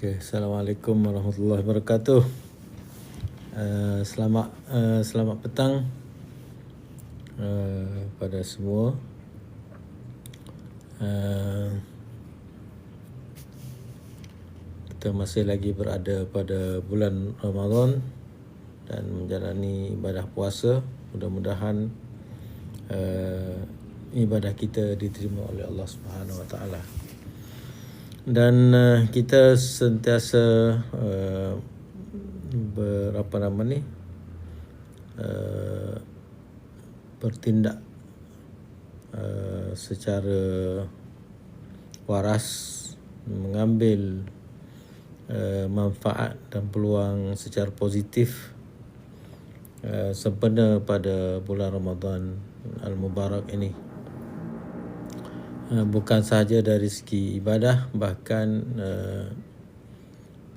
Okay, Assalamualaikum warahmatullahi wabarakatuh. Selamat petang pada semua. Kita masih lagi berada pada bulan Ramadan dan menjalani ibadah puasa. Mudah-mudahan ibadah kita diterima oleh Allah Subhanahu Wa Taala. Dan kita sentiasa bertindak secara waras, mengambil manfaat dan peluang secara positif sempena pada bulan Ramadan Al-Mubarak ini. Bukan sahaja dari segi ibadah, bahkan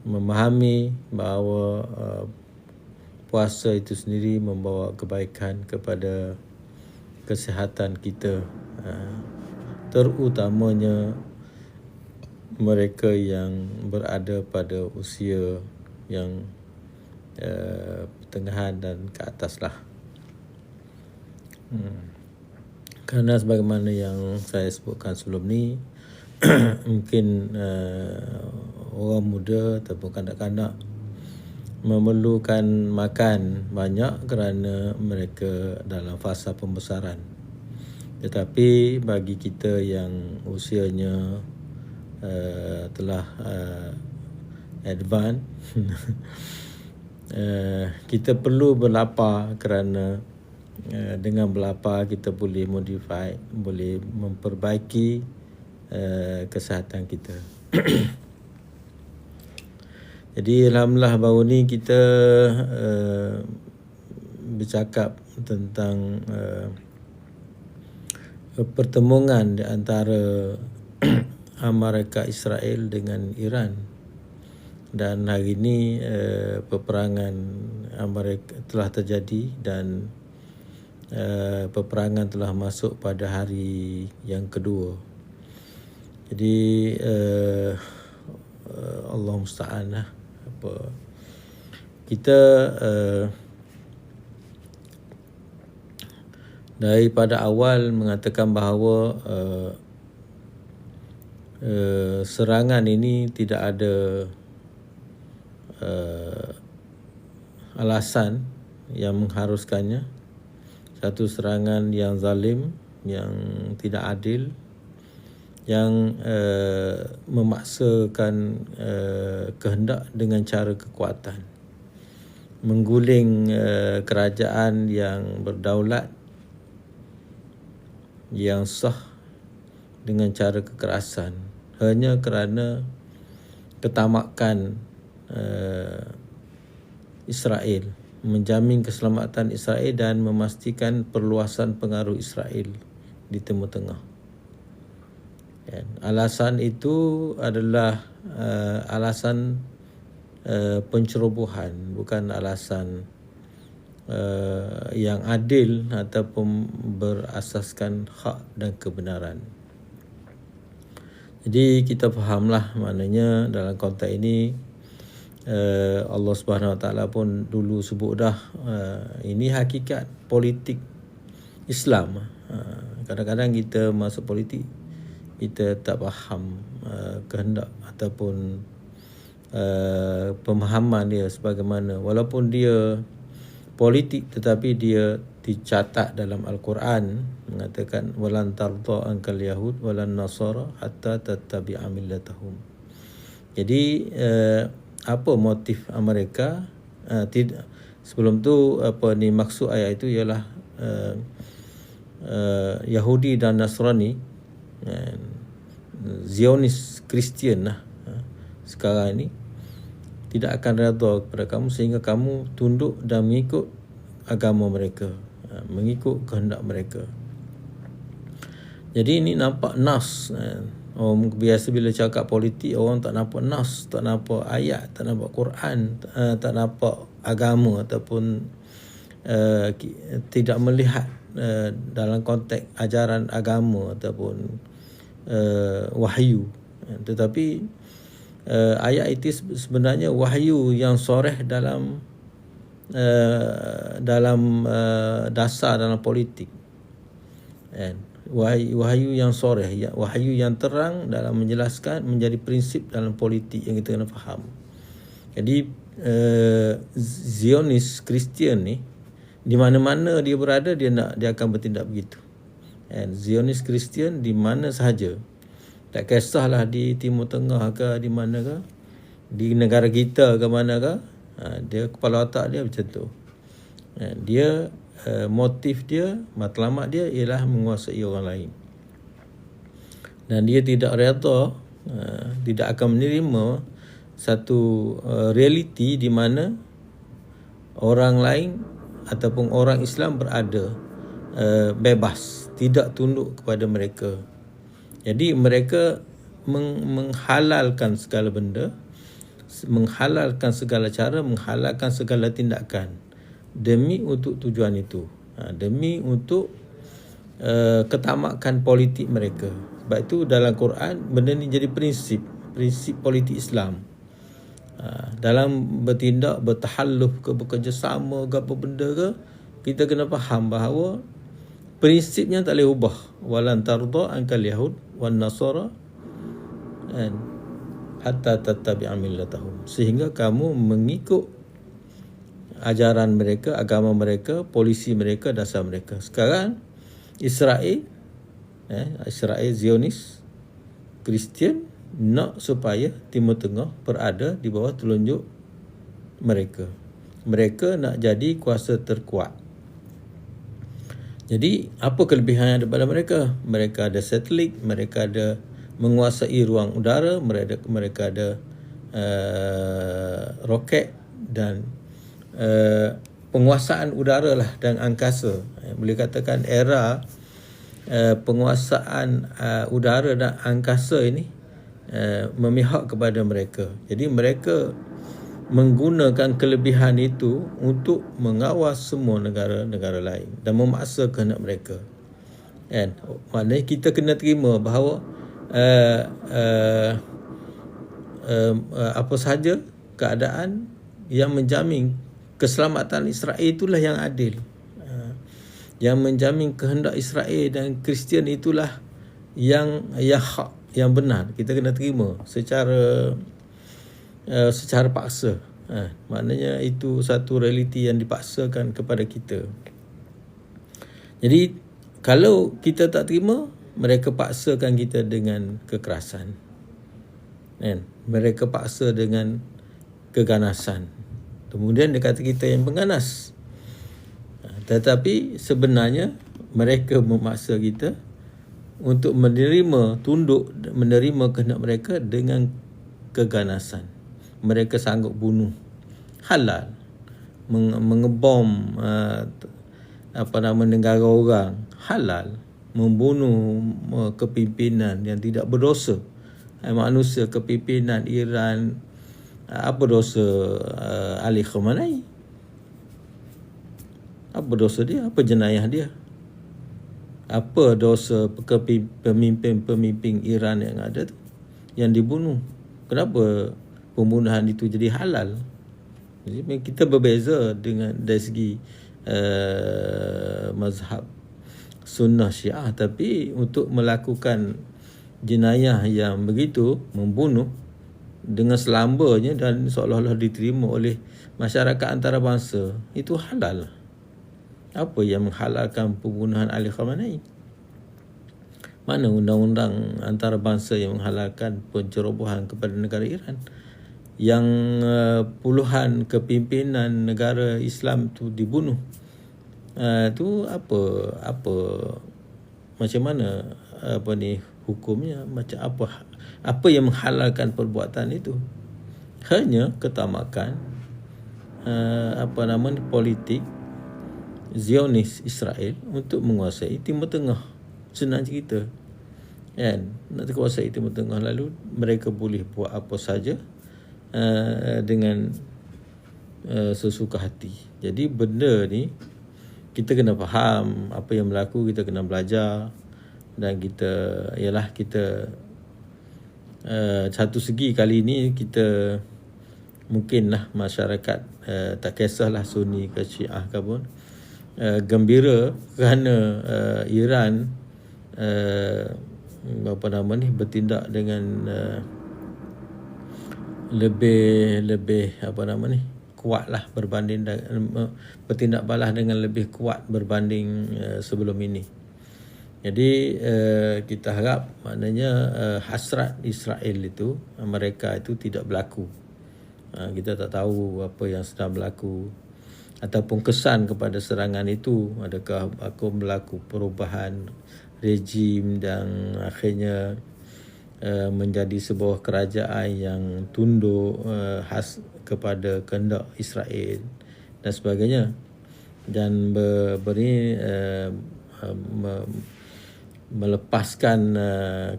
memahami bahawa puasa itu sendiri membawa kebaikan kepada kesihatan kita, terutamanya mereka yang berada pada usia yang pertengahan dan ke atas lah. Kerana sebagaimana yang saya sebutkan sebelum ni, mungkin orang muda ataupun kanak-kanak memerlukan makan banyak kerana mereka dalam fasa pembesaran. Tetapi bagi kita yang usianya telah advance, kita perlu berlapar kerana dengan berlapar kita boleh modify, boleh memperbaiki kesihatan kita. Jadi alhamdulillah baru ni kita bercakap tentang pertemuan di antara Amerika Israel dengan Iran. Dan hari ini peperangan Amerika telah terjadi dan peperangan telah masuk pada hari yang kedua. Jadi Allah musta'an lah. Kita daripada awal mengatakan bahawa serangan ini tidak ada alasan yang mengharuskannya. Satu serangan yang zalim, yang tidak adil, yang memaksakan kehendak dengan cara kekuatan, mengguling kerajaan yang berdaulat, yang sah dengan cara kekerasan, hanya kerana ketamakan Israel, menjamin keselamatan Israel dan memastikan perluasan pengaruh Israel di Timur Tengah. Alasan itu adalah alasan pencerobohan, bukan alasan yang adil ataupun berasaskan hak dan kebenaran. Jadi kita fahamlah, maknanya dalam konteks ini Allah Subhanahu Wa Taala pun dulu sebut dah, ini hakikat politik Islam. Kadang-kadang kita masuk politik, kita tak faham kehendak ataupun pemahaman dia sebagaimana. Walaupun dia politik, tetapi dia dicatat dalam Al-Quran mengatakan walan tarda ankal yahud walan nasara hatta tattabi'a millatahum. Jadi apa motif Amerika? Tidak, sebelum tu maksud ayat itu ialah Yahudi dan Nasrani, Zionis Kristian lah, sekarang ini tidak akan redha kepada kamu sehingga kamu tunduk dan mengikut agama mereka, mengikut kehendak mereka. Jadi ini nampak nas. Orang biasa bila cakap politik, orang tak nampak nas, tak nampak ayat, tak nampak Quran, tak nampak agama ataupun tidak melihat dalam konteks ajaran agama ataupun wahyu. Tetapi ayat itu sebenarnya wahyu yang soreh dalam dasar dalam politik. Wahyu yang soreh, wahyu yang terang dalam menjelaskan menjadi prinsip dalam politik yang kita kena faham. Jadi Zionis Kristian ni di mana-mana dia berada dia akan bertindak begitu. Zionis Kristian di mana sahaja. Tak kisahlah di Timur Tengah ke di mana ke, di negara kita ke mana ke, dia kepala otak dia macam tu. Dia motif dia, matlamat dia ialah menguasai orang lain. Dan dia tidak reda, tidak akan menerima satu realiti di mana orang lain ataupun orang Islam berada bebas, tidak tunduk kepada mereka. Jadi mereka menghalalkan segala benda, menghalalkan segala cara, menghalalkan segala tindakan demi untuk tujuan itu, demi untuk ketamakan politik mereka. Sebab itu dalam Quran benda ni jadi prinsip politik Islam. Dalam bertindak, bertahalluf ke, bekerjasama ke apa benda ke, kita kena faham bahawa prinsipnya tak boleh ubah. Walan tarda ankal yahud wan nasara hatta tattabi'a millatahum, sehingga kamu mengikut ajaran mereka, agama mereka, polisi mereka, dasar mereka. Sekarang Israel Zionis Kristian nak supaya Timur Tengah berada di bawah telunjuk mereka. Mereka nak jadi kuasa terkuat. Jadi apa kelebihan yang ada pada mereka? Mereka ada satelit, mereka ada menguasai ruang udara, mereka ada roket dan penguasaan udara lah dan angkasa. Boleh katakan era penguasaan udara dan angkasa ini memihak kepada mereka. Jadi mereka menggunakan kelebihan itu untuk mengawas semua negara-negara lain dan memaksa kehendak mereka. Maknanya kita kena terima bahawa apa sahaja keadaan yang menjamin keselamatan Israel itulah yang adil. Yang menjamin kehendak Israel dan Kristian itulah yang hak, yang benar. Kita kena terima secara paksa. Maknanya itu satu realiti yang dipaksakan kepada kita. Jadi kalau kita tak terima, mereka paksakan kita dengan kekerasan. Mereka paksa dengan keganasan. Kemudian dia kata kita yang pengganas. Tetapi sebenarnya mereka memaksa kita untuk tunduk menerima kehendak mereka dengan keganasan. Mereka sanggup bunuh halal, mengebom negara orang halal, membunuh kepimpinan yang tidak berdosa, manusia, kepimpinan Iran. Apa dosa Ali Khamenei? Apa dosa dia? Apa jenayah dia? Apa dosa pemimpin Iran yang ada tu, yang dibunuh? Kenapa pembunuhan itu jadi halal? Jadi kita berbeza dari segi mazhab sunnah Syiah, tapi untuk melakukan jenayah yang begitu, membunuh dengan selambanya dan seolah-olah diterima oleh masyarakat antarabangsa, itu halal. Apa yang menghalalkan pembunuhan Ali Khamenei? Mana undang-undang antarabangsa yang menghalalkan pencerobohan kepada negara Iran? Yang puluhan kepimpinan negara Islam tu dibunuh. Tu apa macam mana hukumnya, macam apa yang menghalalkan perbuatan itu? Hanya ketamakan politik Zionis Israel untuk menguasai Timur Tengah. Senang cerita. Nak kuasai Timur Tengah, lalu mereka boleh buat apa saja dengan sesuka hati. Jadi benda ni kita kena faham apa yang berlaku, kita kena belajar, dan kita satu segi kali ini kita mungkinlah masyarakat tak kisahlah Sunni ke Syiah ke pun gembira kerana Iran bertindak dengan lebih kuatlah bertindak balas dengan lebih kuat berbanding sebelum ini. Jadi kita harap maknanya hasrat Israel itu, mereka itu tidak berlaku. Kita tak tahu apa yang sedang berlaku ataupun kesan kepada serangan itu, adakah aku berlaku perubahan rejim dan akhirnya menjadi sebuah kerajaan yang tunduk khas kepada kehendak Israel dan sebagainya, dan melepaskan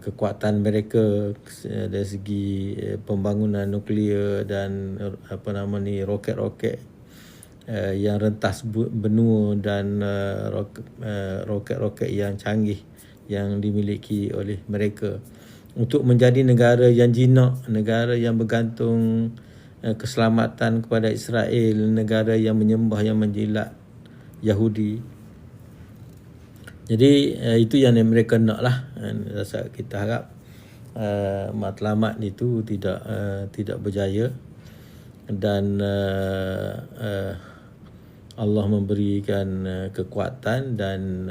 kekuatan mereka dari segi pembangunan nuklear dan roket-roket yang rentas benua dan roket-roket yang canggih yang dimiliki oleh mereka, untuk menjadi negara yang jinak, negara yang bergantung keselamatan kepada Israel, negara yang menyembah, yang menjilat Yahudi. Jadi itu yang mereka nak lah. Kita harap matlamat itu tidak berjaya, dan Allah memberikan kekuatan, dan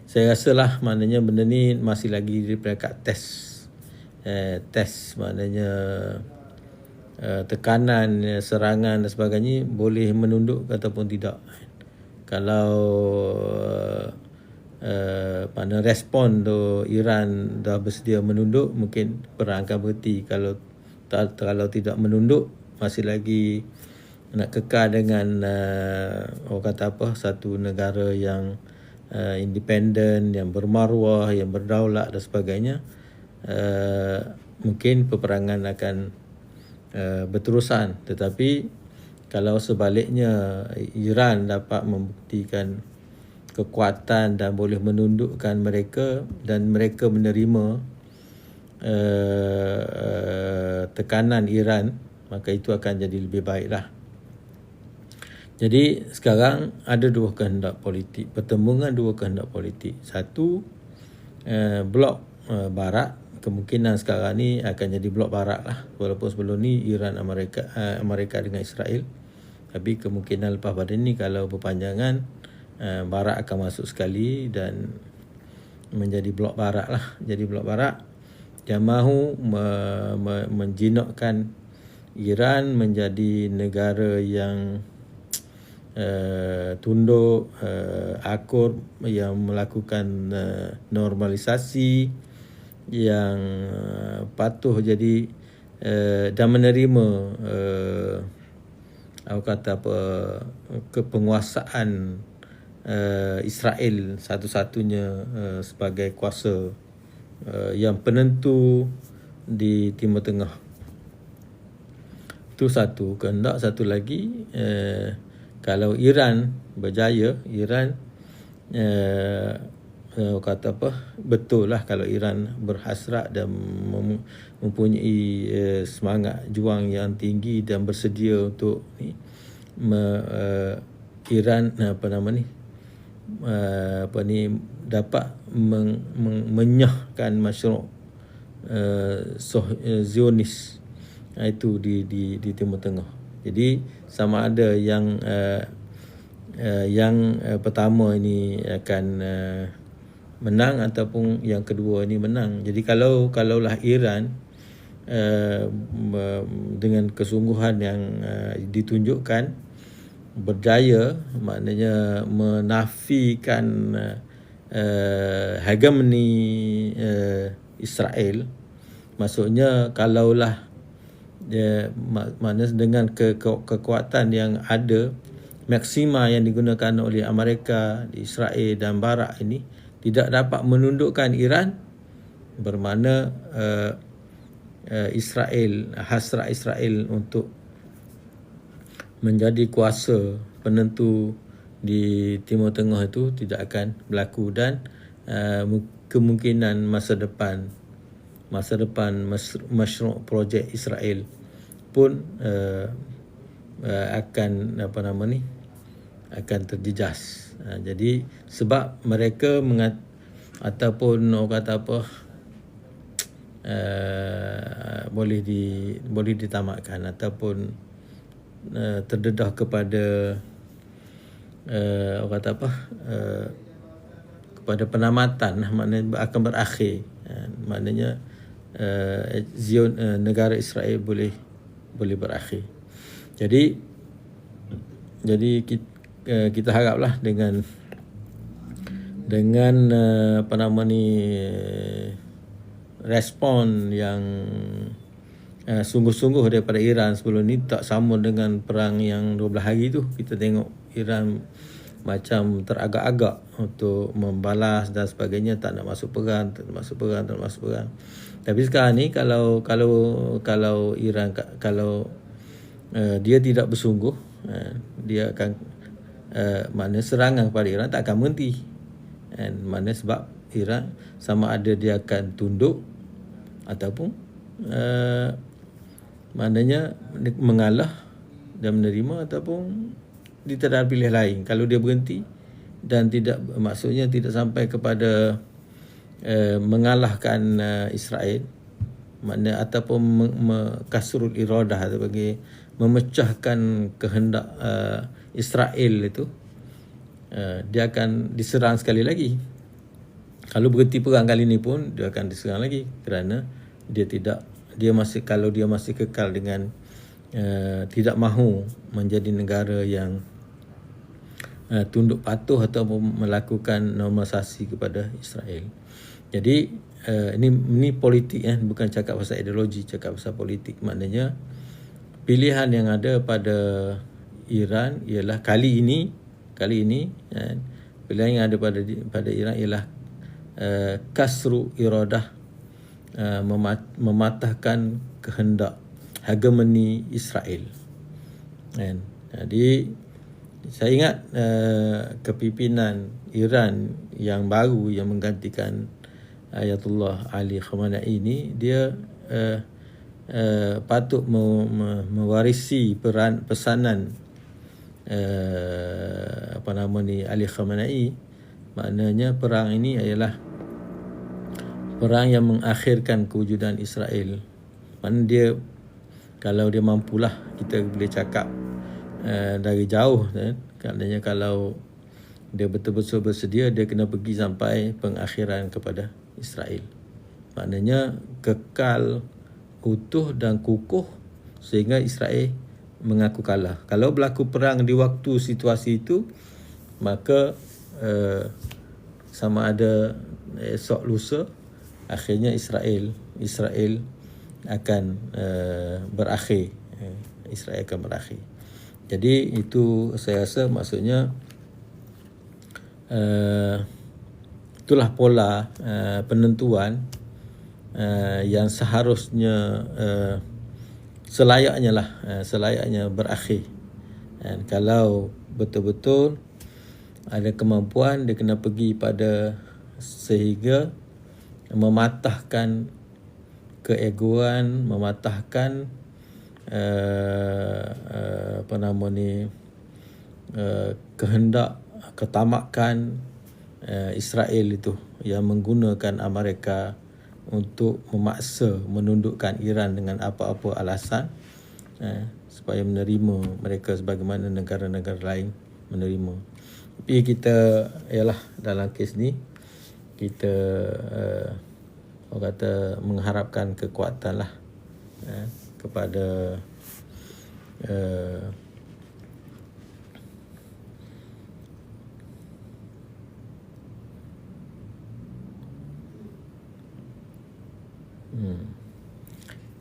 saya rasalah maknanya benda ni masih lagi di peringkat test maknanya tekanan, serangan dan sebagainya boleh menunduk ataupun tidak. Kalau pada respon tu Iran dah bersedia menunduk, mungkin perang akan berhenti. Kalau tidak menunduk, masih lagi nak kekal dengan satu negara yang independen, yang bermaruah, yang berdaulat dan sebagainya, mungkin peperangan akan berterusan. Tetapi kalau sebaliknya Iran dapat membuktikan kekuatan dan boleh menundukkan mereka, dan mereka menerima tekanan Iran, maka itu akan jadi lebih baiklah. Jadi sekarang ada dua kehendak politik, pertembungan dua kehendak politik. Satu, blok barat, kemungkinan sekarang ni akan jadi blok barat lah, walaupun sebelum ni Iran, Amerika dengan Israel. Tapi kemungkinan lepas pada ni kalau berpanjangan, barat akan masuk sekali dan menjadi blok barat lah. Jadi blok barat yang mahu menjinakkan Iran menjadi negara yang tunduk, akur, yang melakukan normalisasi, yang patuh jadi dan menerima kepenguasaan Israel satu-satunya sebagai kuasa yang penentu di Timur Tengah. Itu satu kehendak. Satu lagi, kalau Iran berjaya, Iran betul lah kalau Iran berhasrat dan mempunyai semangat juang yang tinggi dan bersedia untuk Iran dapat menyahkan masyarakat Zionis itu di Timur Tengah. Jadi sama ada yang pertama ini akan menang ataupun yang kedua ini menang. Jadi kalaulah Iran dengan kesungguhan yang ditunjukkan berjaya, maknanya menafikan hegemoni Israel, maksudnya kalaulah maknanya dengan kekuatan yang ada, maksima yang digunakan oleh Amerika, Israel dan Barat ini tidak dapat menundukkan Iran, bermakna hasrat Israel untuk menjadi kuasa penentu di Timur Tengah itu tidak akan berlaku, dan kemungkinan masa depan masa depan masyru' projek Israel pun akan akan terjejas. Jadi sebab mereka ataupun orang kata apa, boleh ditamatkan ataupun terdedah kepada orang kata apa, kepada penamatan, maknanya akan berakhir. Maknanya negara Israel boleh berakhir. Jadi kita haraplah dengan respon yang sungguh-sungguh daripada Iran sebelum ni, tak sama dengan perang yang 12 hari tu. Kita tengok Iran macam teragak-agak untuk membalas dan sebagainya, tak nak masuk perang. Tapi sekarang ni kalau Iran dia tidak bersungguh, dia akan maknanya serangan kepada Iran tak akan berhenti. Maknanya sebab Iran sama ada dia akan tunduk ataupun maknanya mengalah dan menerima, ataupun dia tak ada pilihan lain. Kalau dia berhenti dan maksudnya tidak sampai kepada mengalahkan Israel, maknanya ataupun kasrul iradah atau bagi memecahkan kehendak Israel itu, dia akan diserang sekali lagi. Kalau berhenti perang kali ini pun dia akan diserang lagi, kerana kalau dia masih kekal dengan tidak mahu menjadi negara yang tunduk patuh atau melakukan normalisasi kepada Israel. Jadi ini politik, bukan cakap pasal ideologi, cakap pasal politik. Maknanya pilihan yang ada pada Iran ialah kali ini pilihan yang ada pada Iran ialah kasru iradah, mematahkan kehendak hegemoni Israel. Jadi saya ingat kepimpinan Iran yang baru yang menggantikan Ayatullah Ali Khamenei ini, dia patut mewarisi pesanan Ali Khamenei. Maknanya perang ini adalah perang yang mengakhirkan kewujudan Israel. Maknanya dia, kalau dia mampulah, kita boleh cakap dari jauh, katanya kalau dia betul-betul bersedia, dia kena pergi sampai pengakhiran kepada Israel. Maknanya kekal, utuh dan kukuh sehingga Israel mengaku kalah. Kalau berlaku perang di waktu situasi itu, maka sama ada esok lusa, akhirnya Israel akan berakhir. Israel akan berakhir. Jadi itu saya rasa maksudnya itulah pola penentuan yang seharusnya selayaknya berakhir. Dan kalau betul-betul ada kemampuan, dia kena pergi pada sehingga mematahkan keegoan, mematahkan kehendak, ketamakan Israel itu yang menggunakan Amerika untuk memaksa menundukkan Iran dengan apa-apa alasan, supaya menerima mereka sebagaimana negara-negara lain menerima. Tapi kita dalam kes ni kita orang kata mengharapkan kekuatan lah kepada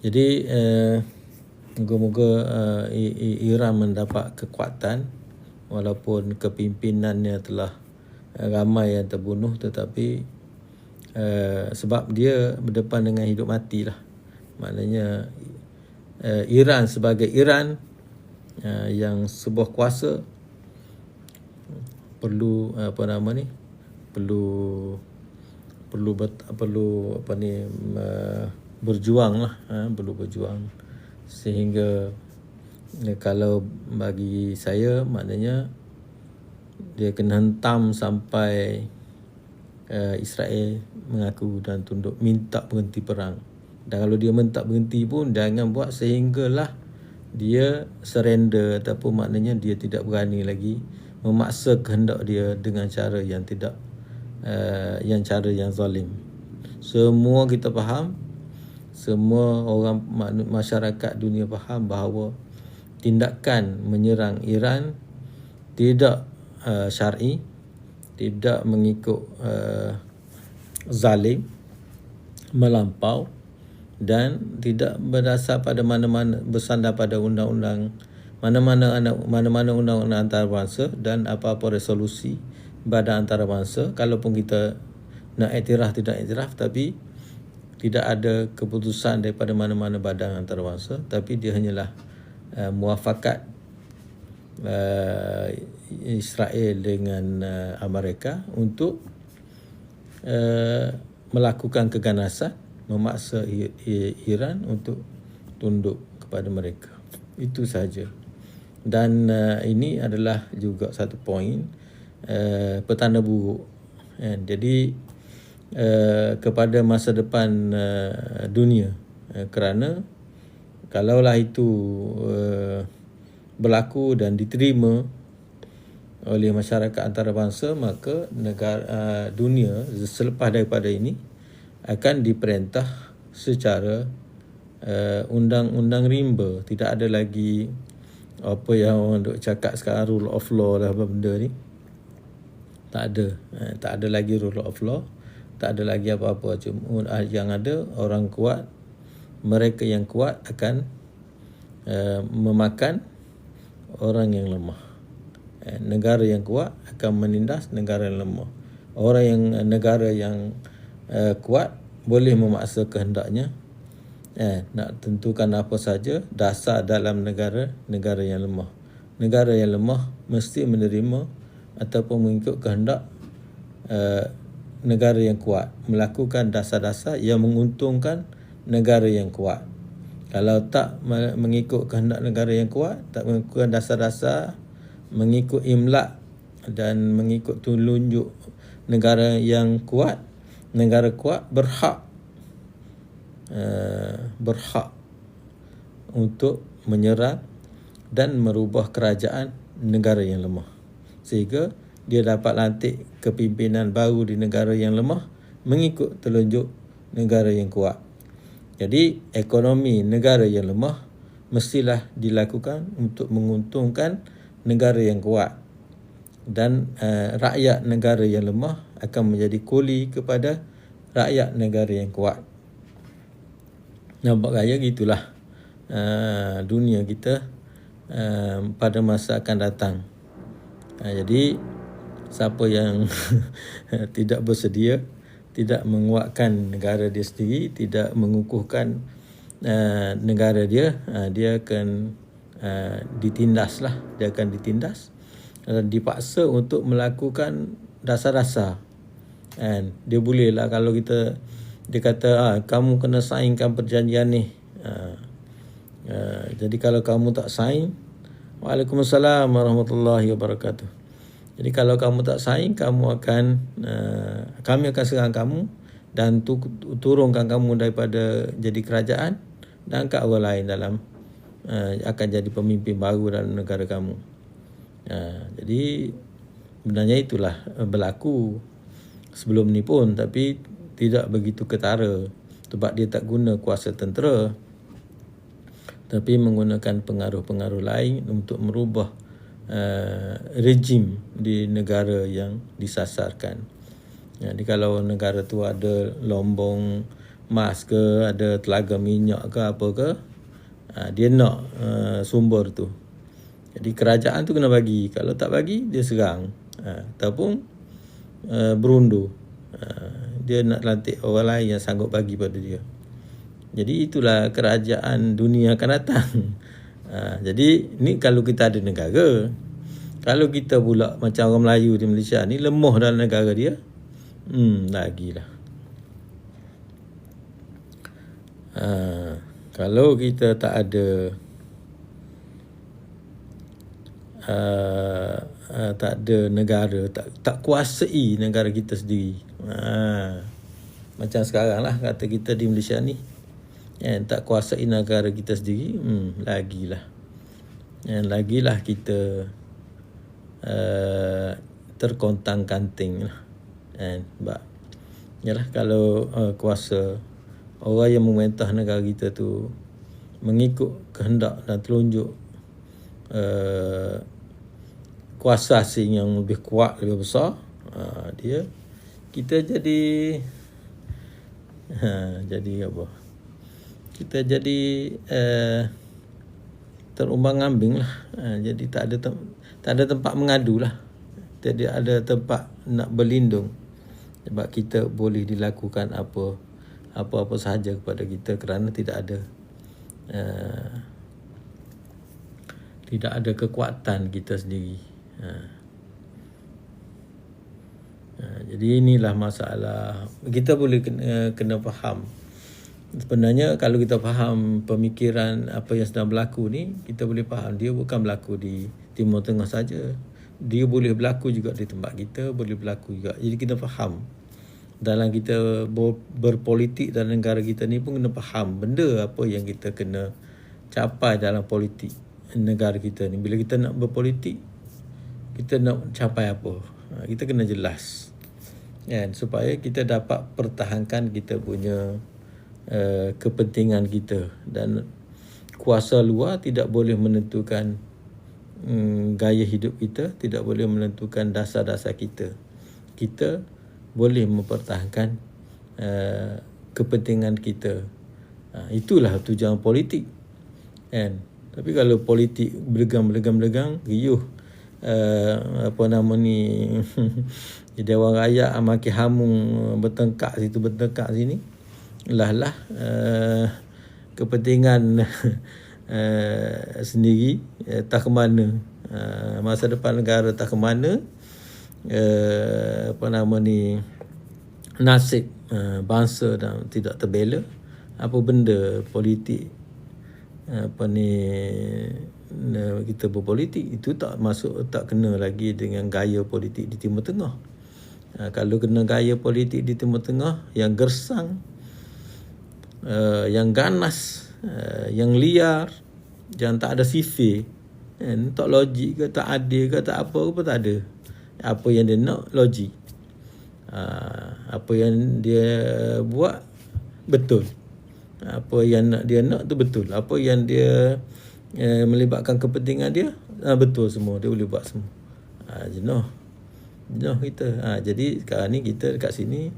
jadi moga-moga Iran mendapat kekuatan, walaupun kepimpinannya telah ramai yang terbunuh, tetapi sebab dia berdepan dengan hidup mati lah. Maknanya Iran sebagai Iran yang sebuah kuasa perlu berjuang lah, perlu berjuang. Sehingga kalau bagi saya maknanya dia kena hentam sampai Israel mengaku dan tunduk, minta berhenti perang. Dan kalau dia minta berhenti pun jangan buat sehinggalah dia surrender, ataupun maknanya dia tidak berani lagi memaksa kehendak dia dengan cara yang tidak cara yang zalim. Semua kita faham, semua orang masyarakat dunia faham bahawa tindakan menyerang Iran tidak syar'i, tidak mengikut zalim, melampau, dan tidak berdasar pada mana-mana, bersandar pada undang-undang mana-mana undang-undang antarabangsa dan apa-apa resolusi badan antarabangsa. Kalaupun kita nak iktiraf tidak iktiraf, tapi tidak ada keputusan daripada mana-mana badan antarabangsa, tapi dia hanyalah muafakat Israel dengan Amerika untuk melakukan keganasan, memaksa Iran untuk tunduk kepada mereka. Itu sahaja. Dan ini adalah juga satu poin petanda buruk. Jadi kepada masa depan dunia, kerana kalaulah itu berlaku dan diterima oleh masyarakat antarabangsa, maka negara dunia selepas daripada ini akan diperintah secara undang-undang rimba. Tidak ada lagi apa yang orang duk cakap sekarang rule of law lah, apa benda ni. Tak ada. Tak ada lagi rule of law. Tak ada lagi apa-apa. Cuma yang ada orang kuat, mereka yang kuat akan memakan orang yang lemah. Negara yang kuat akan menindas negara yang lemah. Negara yang kuat boleh memaksa kehendaknya nak tentukan apa saja dasar dalam negara yang lemah. Negara yang lemah mesti menerima ataupun mengikut kehendak negara yang kuat, melakukan dasar-dasar yang menguntungkan negara yang kuat. Kalau tak mengikut kehendak negara yang kuat, tak mengikut dasar-dasar, mengikut imlak dan mengikut telunjuk negara yang kuat, negara kuat berhak untuk menyerang dan merubah kerajaan negara yang lemah, sehingga dia dapat lantik kepimpinan baru di negara yang lemah mengikut telunjuk negara yang kuat. Jadi ekonomi negara yang lemah mestilah dilakukan untuk menguntungkan negara yang kuat, dan rakyat negara yang lemah akan menjadi kuli kepada rakyat negara yang kuat. Nampak gaya gitulah dunia kita pada masa akan datang. Jadi siapa yang tidak bersedia, tidak menguatkan negara dia sendiri, tidak mengukuhkan negara dia, dia akan ditindas lah. Dia akan ditindas dan dipaksa untuk melakukan dasar-dasar. Dia boleh lah kalau dia kata kamu kena sainkan perjanjian ni. Jadi kalau kamu tak sain, Waalaikumsalam warahmatullahi wabarakatuh. Jadi kalau kamu tak sain, kami akan serang kamu dan turunkan kamu daripada jadi kerajaan dan angkat orang lain akan jadi pemimpin baru dalam negara kamu. Jadi sebenarnya itulah berlaku sebelum ni pun, tapi tidak begitu ketara sebab dia tak guna kuasa tentera, tapi menggunakan pengaruh-pengaruh lain untuk merubah rejim di negara yang disasarkan. Jadi kalau negara tu ada lombong emas ke, ada telaga minyak ke apa ke, dia nak sumber tu. Jadi kerajaan tu kena bagi. Kalau tak bagi, dia serang. Ataupun berundur. Dia nak lantik orang lain yang sanggup bagi pada dia. Jadi itulah kerajaan dunia akan datang. Jadi ni kalau kita ada negara. Kalau kita pula macam orang Melayu di Malaysia ni, lemah dalam negara dia, lagilah. Kalau kita tak ada tak ada negara, tak kuasai negara kita sendiri, macam sekarang lah kata kita di Malaysia ni, tak kuasai negara kita sendiri, lagilah kita terkontang-kanting lah. Sebab yalah, kalau kuasa orang yang memerintah negara kita tu mengikut kehendak dan telunjuk kuasa asing yang lebih kuat, lebih besar, kita jadi apa? Kita jadi terumbang-ambing lah. Jadi tak ada tempat mengadu lah. Tidak ada tempat nak berlindung. Sebab kita boleh dilakukan apa-apa sahaja kepada kita kerana tidak ada kekuatan kita sendiri. Jadi inilah masalah. Kita boleh kena faham. Sebenarnya kalau kita faham pemikiran apa yang sedang berlaku ni, kita boleh faham dia bukan berlaku di Timur Tengah saja. Dia boleh berlaku juga di tempat kita, boleh berlaku juga. Jadi kita faham. Dalam kita berpolitik dalam negara kita ni pun kena faham benda apa yang kita kena capai dalam politik negara kita ni. Bila kita nak berpolitik, kita nak capai apa? Kita kena jelas. Supaya kita dapat pertahankan kita punya kepentingan kita, dan kuasa luar tidak boleh menentukan gaya hidup kita, tidak boleh menentukan dasar-dasar kita. Kita boleh mempertahankan kepentingan kita. Itulah tujuan politik. Tapi kalau politik berlegang-legang, riuh, jadi orang rakyat makin hamung, bertengkar situ, bertengkar sini, kepentingan sendiri tak ke mana, masa depan negara tak ke mana, nasib bangsa dan tidak terbela. Apa benda politik kita berpolitik itu tak kena lagi dengan gaya politik di Timur Tengah. Kalau kena gaya politik di Timur Tengah yang gersang, yang ganas, yang liar, yang tak ada sifir, tak logik ke, tak adil ke, tak apa ke, tak ada. Apa yang dia nak, logik. Apa yang dia buat, betul. Apa yang dia nak tu betul. Apa yang dia melibatkan kepentingan dia, betul semua. Dia boleh buat semua. Jenuh kita. Jadi sekarang ni kita dekat sini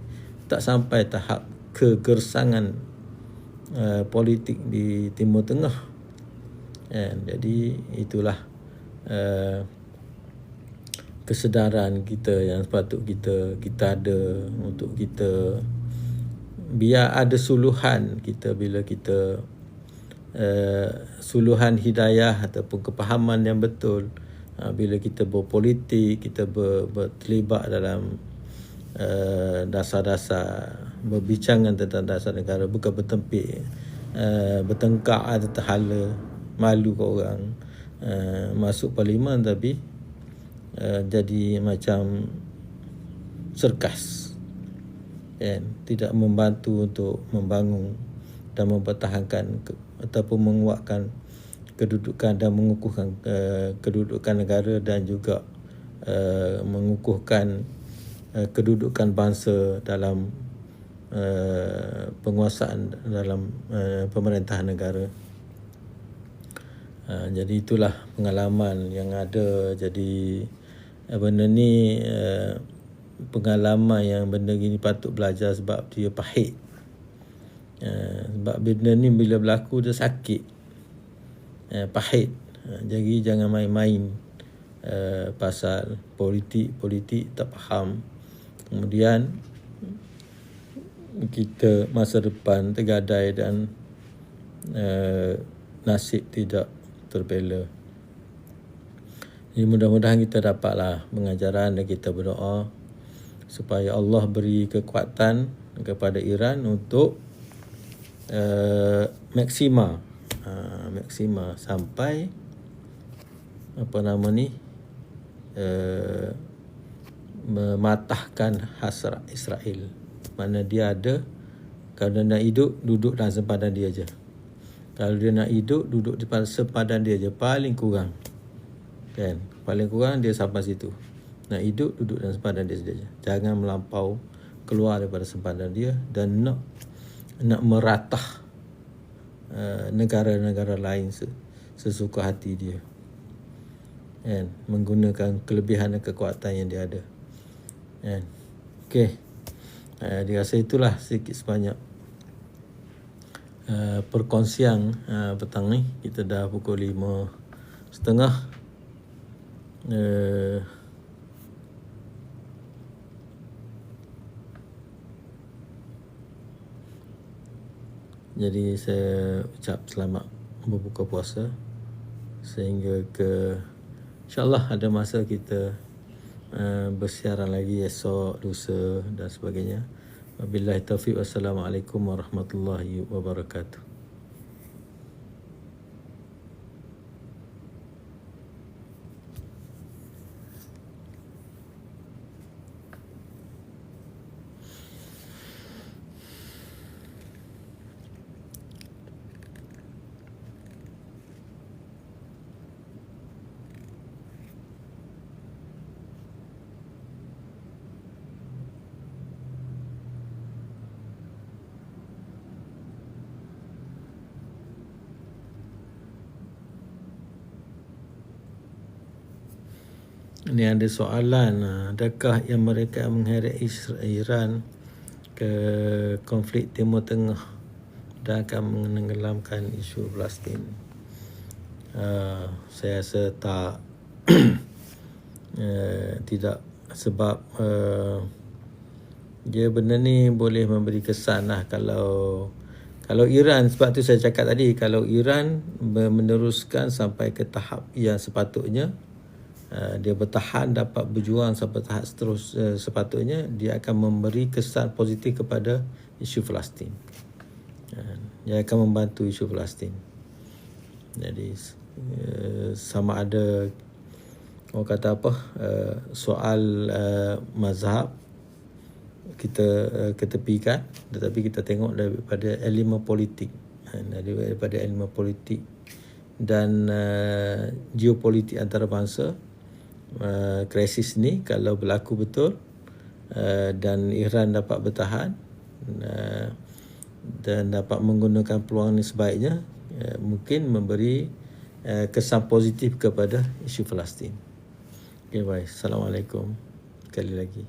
tak sampai tahap kegersangan politik di Timur Tengah. Jadi itulah kesedaran kita yang sepatut kita ada, untuk kita biar ada suluhan kita bila kita suluhan hidayah ataupun kepahaman yang betul. Bila kita berpolitik, kita terlibat dalam dasar-dasar berbincangan tentang dasar negara, bukan bertempik, bertengkar atau terhala, malu ke orang, masuk parlimen tapi jadi macam sirkus, tidak membantu untuk membangun dan mempertahankan ataupun menguatkan kedudukan dan mengukuhkan kedudukan negara, dan juga mengukuhkan kedudukan bangsa dalam penguasaan dalam pemerintahan negara. Jadi itulah pengalaman yang ada. Jadi benda ni pengalaman yang benda gini patut belajar sebab dia pahit. Sebab benda ni bila berlaku dia sakit, pahit. Jadi jangan main-main pasal politik tak faham, kemudian kita masa depan tergadai dan nasib tidak terbela. Jadi mudah-mudahan kita dapatlah pengajaran, dan kita berdoa supaya Allah beri kekuatan kepada Iran untuk maksima sampai mematahkan hasrat Israel. Mana dia ada, kalau dia nak hidup, duduk dalam sempadan dia je. Kalau dia nak hidup, duduk di sempadan dia je, paling kurang. Kan? Paling kurang dia sampai situ. Nak hidup, duduk dalam sempadan dia saja. Jangan melampau keluar daripada sempadan dia dan nak meratah negara-negara lain sesuka hati dia. Kan? Menggunakan kelebihan dan kekuatan yang dia ada. Kan? Okey. Dia rasa itulah sedikit sebanyak perkongsian petang ni. Kita dah pukul 5.30. Jadi saya ucap selamat berbuka puasa sehingga insyaAllah ada masa kita bersiaran lagi esok, lusa dan sebagainya. Wabillahi taufiq. Wassalamualaikum warahmatullahi wabarakatuh. Ini ada soalan, adakah yang mereka mengheret Iran ke konflik Timur Tengah dan akan menenggelamkan isu Palestin? Saya rasa tak. Tidak, sebab dia benda ni boleh memberi kesan lah kalau Iran, sebab tu saya cakap tadi, kalau Iran meneruskan sampai ke tahap yang sepatutnya, dia bertahan, dapat berjuang sampai tahap sepatutnya, dia akan memberi kesan positif kepada isu Palestin. Dia akan membantu isu Palestin. Jadi sama ada orang kata apa, soal mazhab kita ketepikan, tetapi kita tengok daripada elemen politik, daripada elemen politik dan geopolitik antarabangsa. Krisis ni kalau berlaku betul dan Iran dapat bertahan dan dapat menggunakan peluang ni sebaiknya, mungkin memberi kesan positif kepada isu Palestin. Okay, baik. Assalamualaikum sekali lagi.